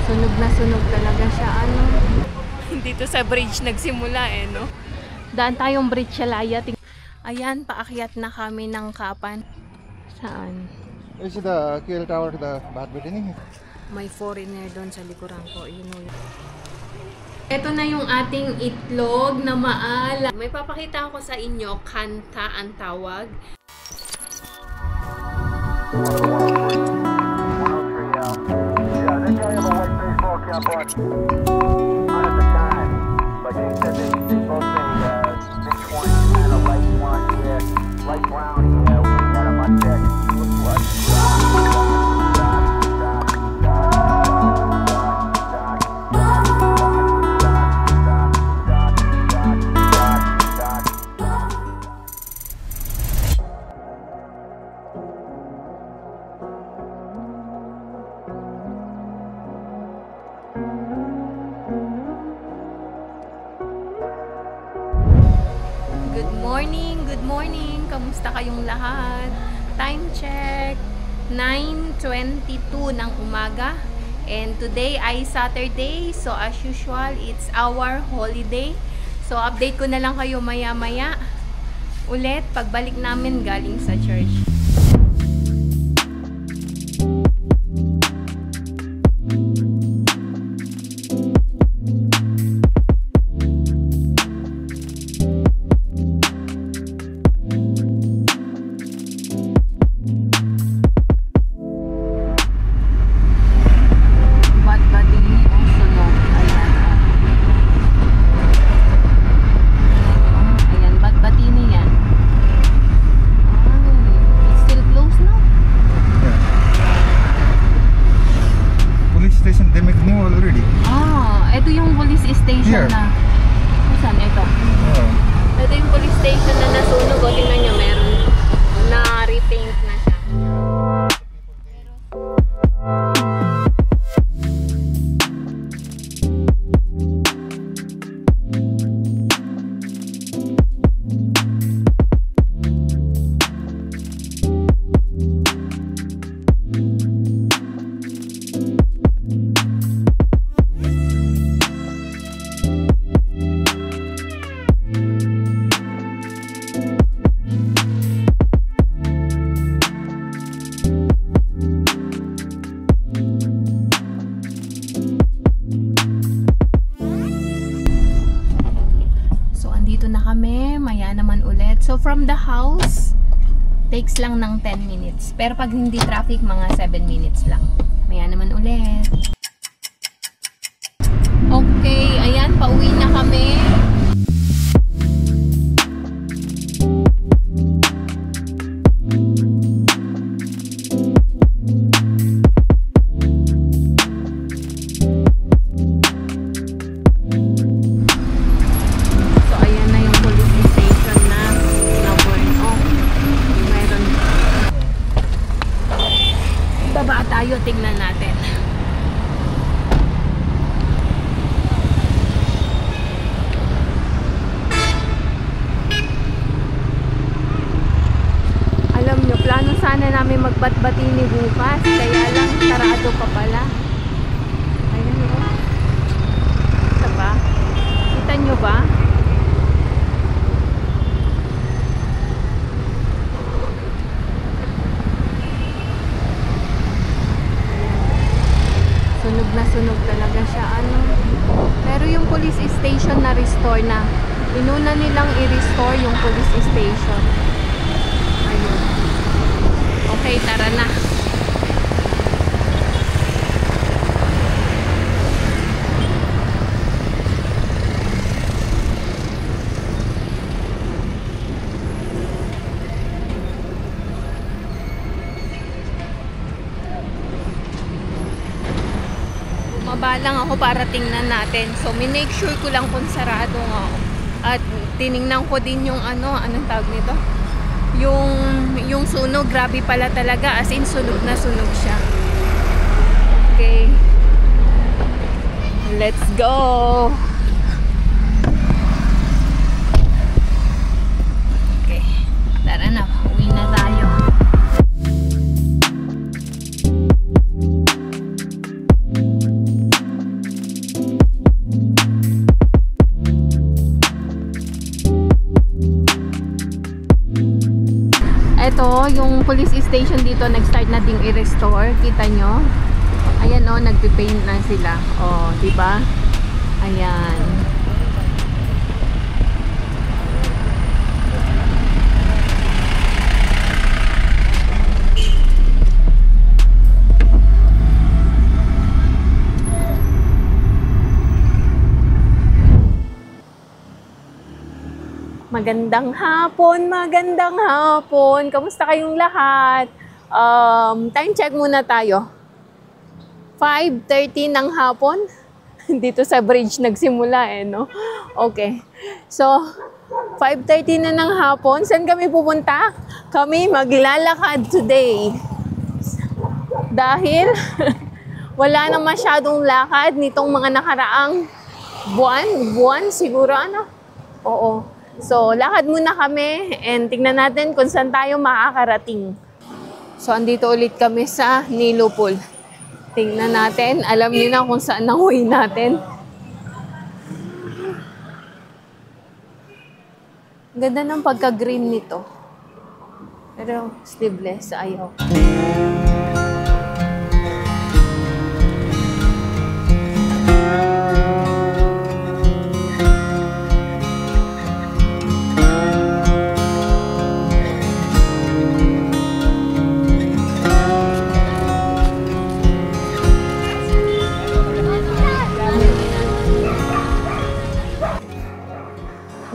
Sunog na sunog talaga siya, ano. Dito sa bridge nagsimula eh, no? Daan tayong bridge sa Laya. Ayan, paakyat na kami ng Kapan. Saan? Is the QL tower to the badminton? May foreigner doon sa likuran ko. You know. Ito na yung ating itlog na maala. May papakita ako sa inyo, kanta ang tawag. Good morning! Kamusta kayong lahat? Time check! 9:22 ng umaga. And today ay Saturday. So as usual, it's our holiday. So update ko na lang kayo maya-maya ulit pagbalik namin galing sa church. Station na. Saan ito? Ito yung police station na nasunog. O, tingnan nyo, meron na repaint na siya. So from the house, takes lang ng 10 minutes. Pero pag hindi traffic, mga 7 minutes lang. Maya naman ulit. Okay, ayan, pauwi na kami. Tayo, tingnan natin. Alam nyo, plano sana namin magbatbatini bukas, kaya lang sarado pa pala. Ayan o. Kita ba? Kita nyo ba? Sunog na sunog talaga siya, ano. Pero yung police station na restore na. Inuna nilang i-restore yung police station. Ayun. Okay, tara na. Lang ako para tingnan natin. So, minake sure ko lang kung sarado nga ako. At tiningnan ko din yung anong tawag nito? Yung sunog, grabe pala talaga. As in, sunog na sunog siya. Okay. Let's go! Okay. Tara na. Uwi na tayo. police station dito, nag-start na ding i-restore. Kita nyo? Ayan o, nagpipaint na sila. O, diba? Ayan. Magandang hapon, magandang hapon. Kamusta kayong lahat? Time check muna tayo. 5:30 ng hapon. Dito sa bridge nagsimula no? Okay. So, 5:30 na ng hapon. Saan kami pupunta? Kami maglalakad today. Dahil wala na masyadong lakad nitong mga nakaraang buwan siguro Oo. So, lakad muna kami and tingnan natin kung saan tayo makakarating. So, andito ulit kami sa Nilo Pool. Tingnan natin. Alam niyo na kung saan ang way natin. Ganda ng pagka-green nito. Pero sleeveless, ayaw.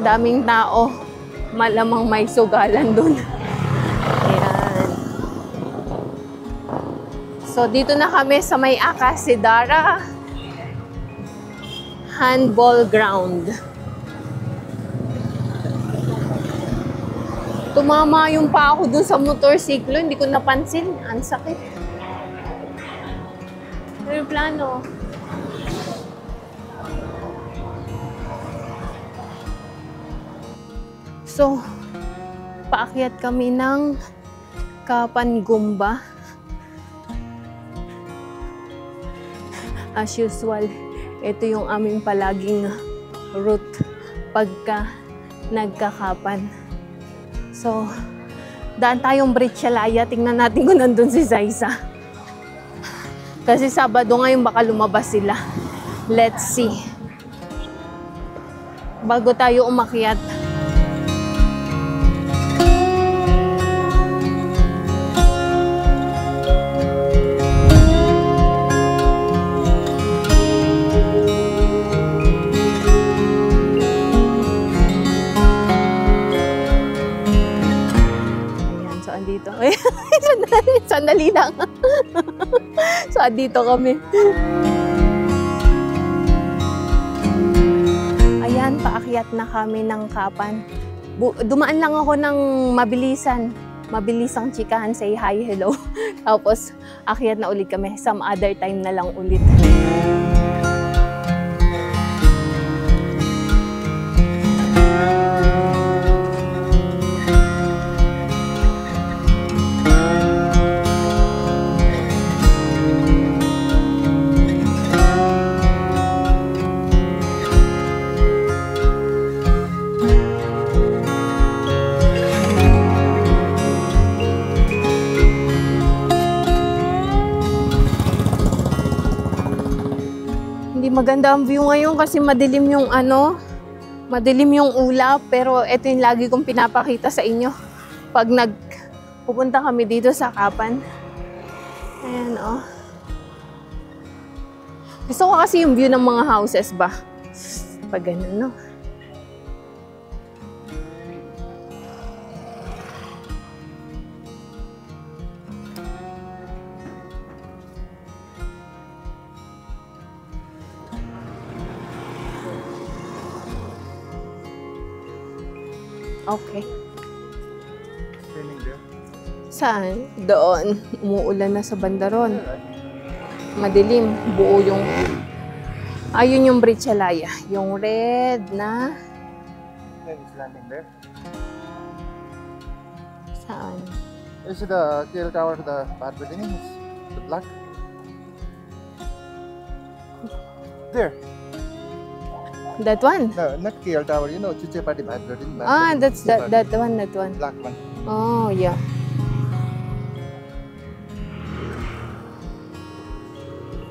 Daming tao. Malamang may sugalan dun. Ayan. So, dito na kami sa may Akasidara Handball Ground. Tumama yung pa ako dun sa motorsiklo. Hindi ko napansin. Ang sakit. Aeroplano. So, paakyat kami ng Kapangumba. As usual, ito yung aming palaging route pagka nagkakapan. So, daan tayong Britchalaya. Tingnan natin kung nandun si Zaiza. Kasi Sabado ngayon baka lumabas sila. Let's see. Bago tayo umakyat. Dito. Sandali lang. So, dito kami. Ayan, paakyat na kami ng Kapan. Dumaan lang ako ng mabilisang chikahan, say hi, hello. Tapos, akyat na ulit kami. Some other time na lang ulit. Maganda ang view ngayon kasi madilim yung ulap, pero ito yung lagi kong pinapakita sa inyo pag pupunta kami dito sa Kapan. Ayan Gusto ko kasi yung view ng mga houses ba? Pag ganun, Okay. Saan? Doon. Umuulan na sa bandaron. Madilim. Buo yung... Ayun yung Britchalaya. Yung red na... Saan? You see the KL Tower, the bad building is the black. There. That one? No, not KL Tower. You know, Chiche Party bad building. That's that one. Black one. Oh, yeah.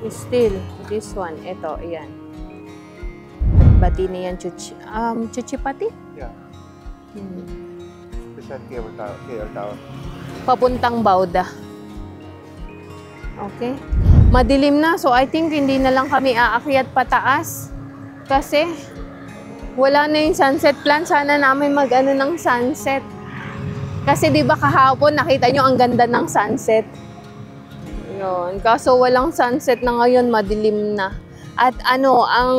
Still, this one. Ito, ayan. Bati na yan, Chuchipati? Yeah. Hmm. This is KL Tower. Papuntang Bauda. Okay. Madilim na, so I think hindi na lang kami aakyat pataas. Kasi wala na yung sunset plan. Sana namin mag-ano ng sunset. Kasi di ba kahapon nakita nyo ang ganda ng sunset. Yun. Kaso walang sunset na ngayon, madilim na. At ano, ang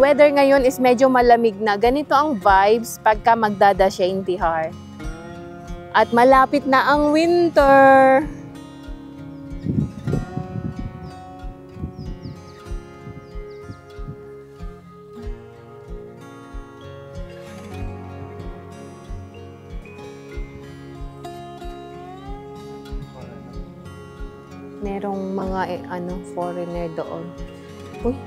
weather ngayon is medyo malamig na. Ganito ang vibes pagka magdadasyeng Tihar. At malapit na ang winter. Merong mga foreigner doon. Uy.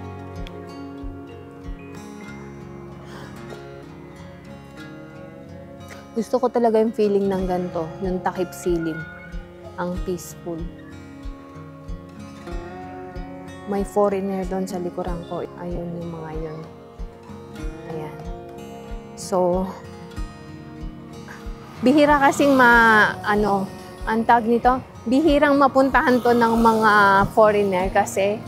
Gusto ko talaga yung feeling ng ganito, yung takip silim. Ang peaceful. May foreigner doon sa likuran ko. Ayun yung mga yun. Ayan. So, bihira kasing ang tag nito, bihirang mapuntahan to ng mga foreigner kasi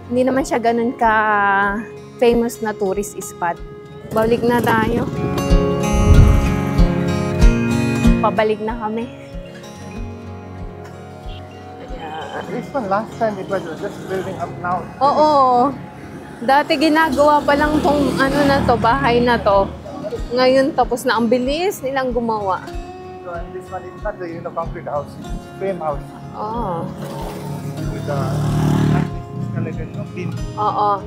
hindi naman siya ganun ka famous na tourist spot. Balik na tayo. Pabalik na kami. This one last time it was just building up now. Oo. Dati ginagawa pa lang tong bahay na to. Ngayon tapos na, ang bilis nilang gumawa. So, and this one is not the concrete house, it's frame house. Oh. With the skeleton, no pin. Oo.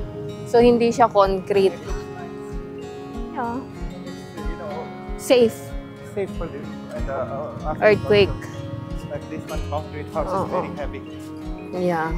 So hindi siya concrete. Yeah. You know, Safe. safe for the Earthquake. Like this one, concrete house is very heavy. Yeah.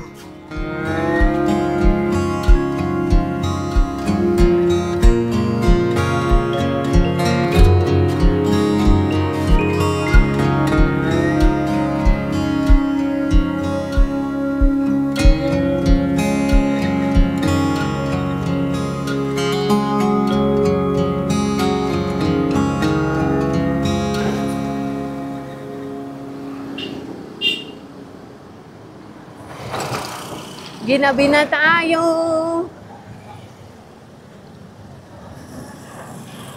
Ginabi na tayo.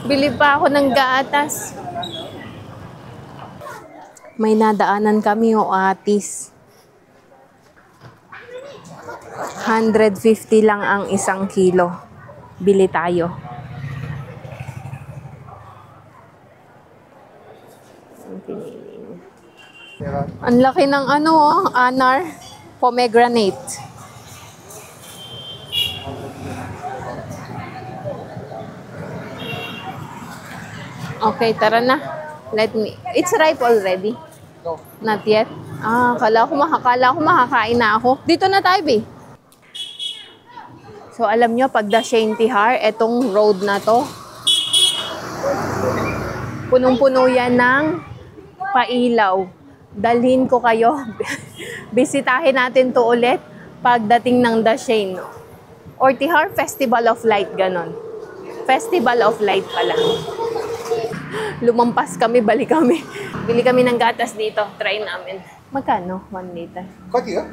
Bili pa ako ng gatas. May nadaanan kami o atis. 150 lang ang isang kilo. Bili tayo. Ang laki ng anar, pomegranate. Okay, tara na. It's ripe already? No. Not yet? Akala ko makakain na ako. Dito na tayo, be. So, alam nyo, pag Dashain Tihar, etong road na to, punong-puno yan ng pailaw. Dalhin ko kayo. Bisitahin natin to ulit pagdating ng Dashain. Or Tihar Festival of Light, ganon. Festival of Light pala. Lumampas kami, balik kami. Bili kami ng gatas dito. Try namin. Magkano? 1 liter. What year?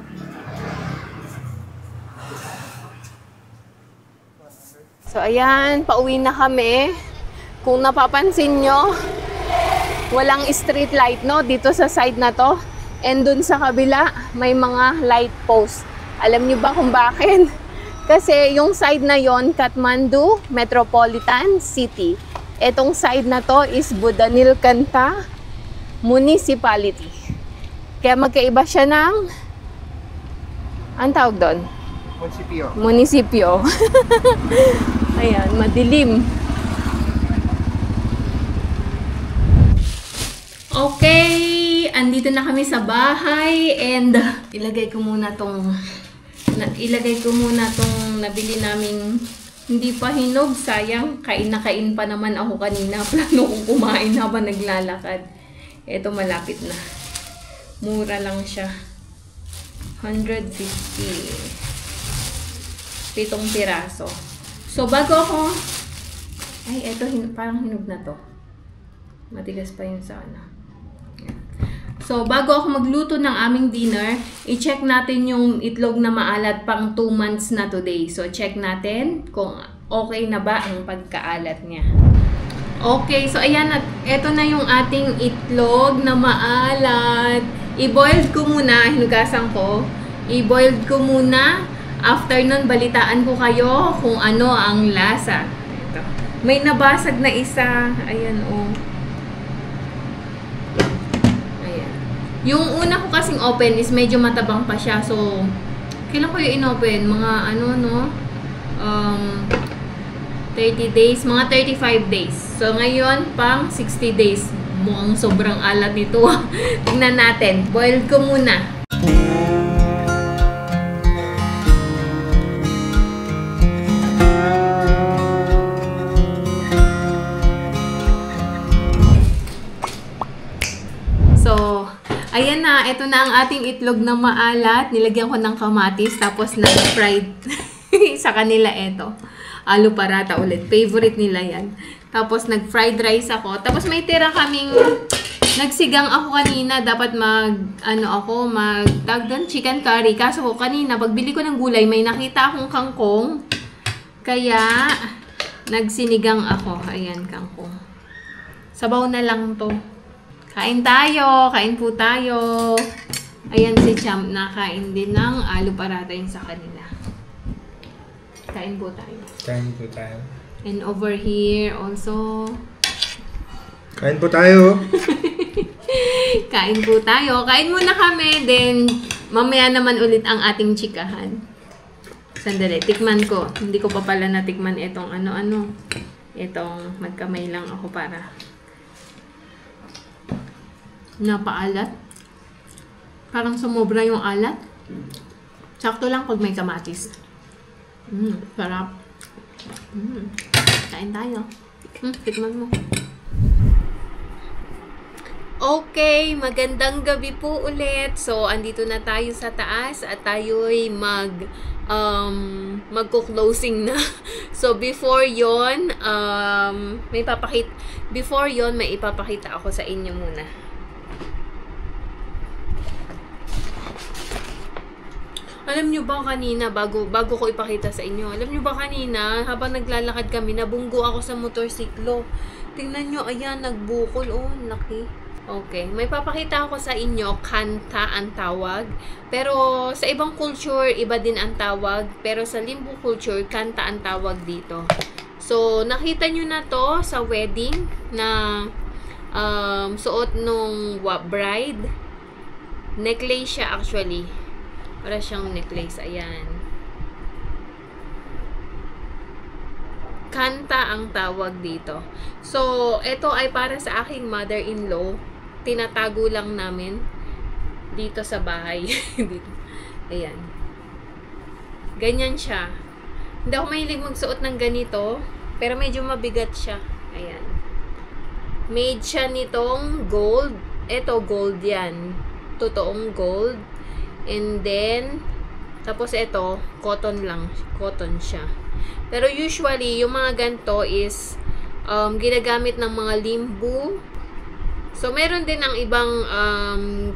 So, ayan. Pauwi na kami. Kung napapansin nyo, walang street light, no? Dito sa side na to. And dun sa kabila, may mga light post. Alam nyo ba kung bakit? Kasi yung side na yon, Kathmandu Metropolitan City. Etong side na to is Budanilkanta Municipality. Kaya magkaiba siya ng, ang tawag doon? Municipio. Munisipyo. Ayan, madilim. Okay, andito na kami sa bahay and ilagay ko muna tong nabili naming hindi pa hinog, sayang. Kain na kain pa naman ako kanina. Plano kong kumain habang naglalakad. Ito malapit na. Mura lang siya. 150. 7 piraso. So, bago ako... Ay, eto, parang hinog na to. Matigas pa yun sa ano. So, bago ako magluto ng aming dinner, i-check natin yung itlog na maalat pang 2 months na today. So, check natin kung okay na ba ang pagkaalat niya. Okay, so ayan, eto na yung ating itlog na maalat. I-boiled ko muna, hinugasan ko. I-boiled ko muna. After nun, balitaan ko kayo kung ano ang lasa. Ito. May nabasag na isa. Ayan, oh. Yung una ko kasing open is medyo matabang pa siya. So, kailan ko yung in-open? Mga 30 days. Mga 35 days. So, ngayon, pang 60 days. Mukhang sobrang alat nito. Tingnan natin. Boil ko muna. Ayan na, ito na ang ating itlog na maalat. Nilagyan ko ng kamatis, tapos na-fried sa kanila ito. Alu parata ulit. Favorite nila yan. Tapos nag-fried rice ako. Tapos may tira kaming, nagsigang ako kanina. Dapat chicken curry. Kaso ko kanina, pagbili ko ng gulay, may nakita akong kangkong. Kaya, nagsinigang ako. Ayan, kangkong. Sabaw na lang to. Kain tayo! Kain po tayo! Ayan si Champ, nakain din ng alu parata yun sa kanila. Kain po tayo. Kain po tayo. And over here also... Kain po tayo! Kain po tayo. Kain muna kami, then mamaya naman ulit ang ating chikahan. Sandali, tikman ko. Hindi ko pa pala natikman itong ano-ano. Itong magkamay lang ako para... Napaalat. Parang sumobra yung alat. Sakto lang pag may kamatis. Sarap. Kain tayo. Tikman mo. Okay, magandang gabi po ulit. So, andito na tayo sa taas at tayo'y magko-closing na. So, before yon may ipapakita ako sa inyo muna. Alam nyo ba kanina, bago ko ipakita sa inyo, alam nyo ba kanina, habang naglalakad kami, nabunggo ako sa motorsiklo. Tingnan nyo, ayan, nagbukol. Oh, laki. Okay, may papakita ako sa inyo, kanta ang tawag. Pero sa ibang culture, iba din ang tawag. Pero sa Limbu culture, kanta ang tawag dito. So, nakita nyo na to sa wedding na suot nung bride. Necklace siya actually. Para siyang necklace. Ayan. Kanta ang tawag dito. So, ito ay para sa aking mother-in-law. Tinatago lang namin dito sa bahay. Dito. Ayan. Ganyan siya. Hindi ako mahilig magsuot ng ganito. Pero medyo mabigat siya. Ayan. Made siya nitong gold. Ito, gold yan. Totoong gold. And then, tapos ito, cotton lang. Cotton siya. Pero usually, yung mga ganito is ginagamit ng mga Limbu. So, meron din ang ibang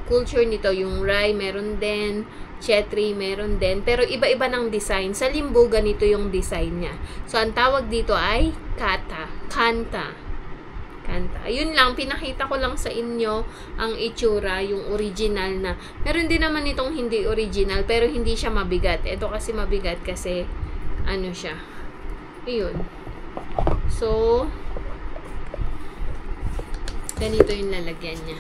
culture nito. Yung Rai, meron din. Chetri, meron din. Pero iba-iba ng design. Sa Limbu, ganito yung design niya. So, ang tawag dito ay kanta. Kanta. Ayun lang, pinakita ko lang sa inyo ang itsura, yung original na. Meron din naman itong hindi original, pero hindi siya mabigat. Ito kasi mabigat kasi, ano siya. Ayun. So, ganito yung lalagyan niya.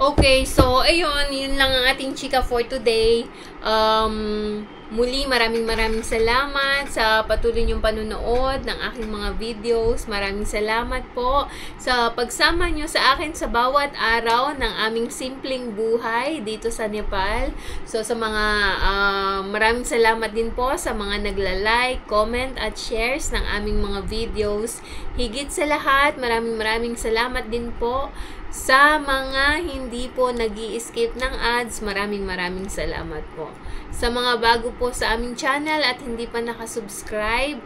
Okay, so, ayun, yun lang ang ating chika for today. Muli, maraming salamat sa patuloy niyong panunood ng aking mga videos. Maraming salamat po sa pagsama niyo sa akin sa bawat araw ng aming simpleng buhay dito sa Nepal. So, sa mga maraming salamat din po sa mga nagla-like, comment at shares ng aming mga videos. Higit sa lahat, maraming salamat din po Sa mga hindi po nag-i-skip ng ads, maraming salamat po. Sa mga bago po sa aming channel at hindi pa nakasubscribe,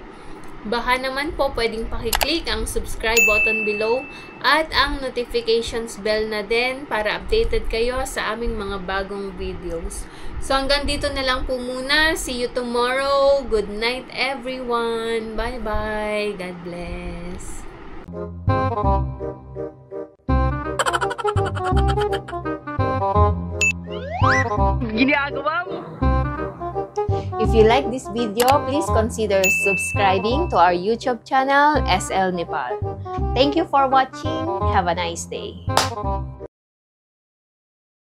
baka naman po pwedeng pakiclick ang subscribe button below at ang notifications bell na din para updated kayo sa aming mga bagong videos. So hanggang dito na lang po muna. See you tomorrow. Good night everyone. Bye-bye. God bless. Ginagawa mo! If you like this video, please consider subscribing to our YouTube channel, SL Nepal. Thank you for watching. Have a nice day.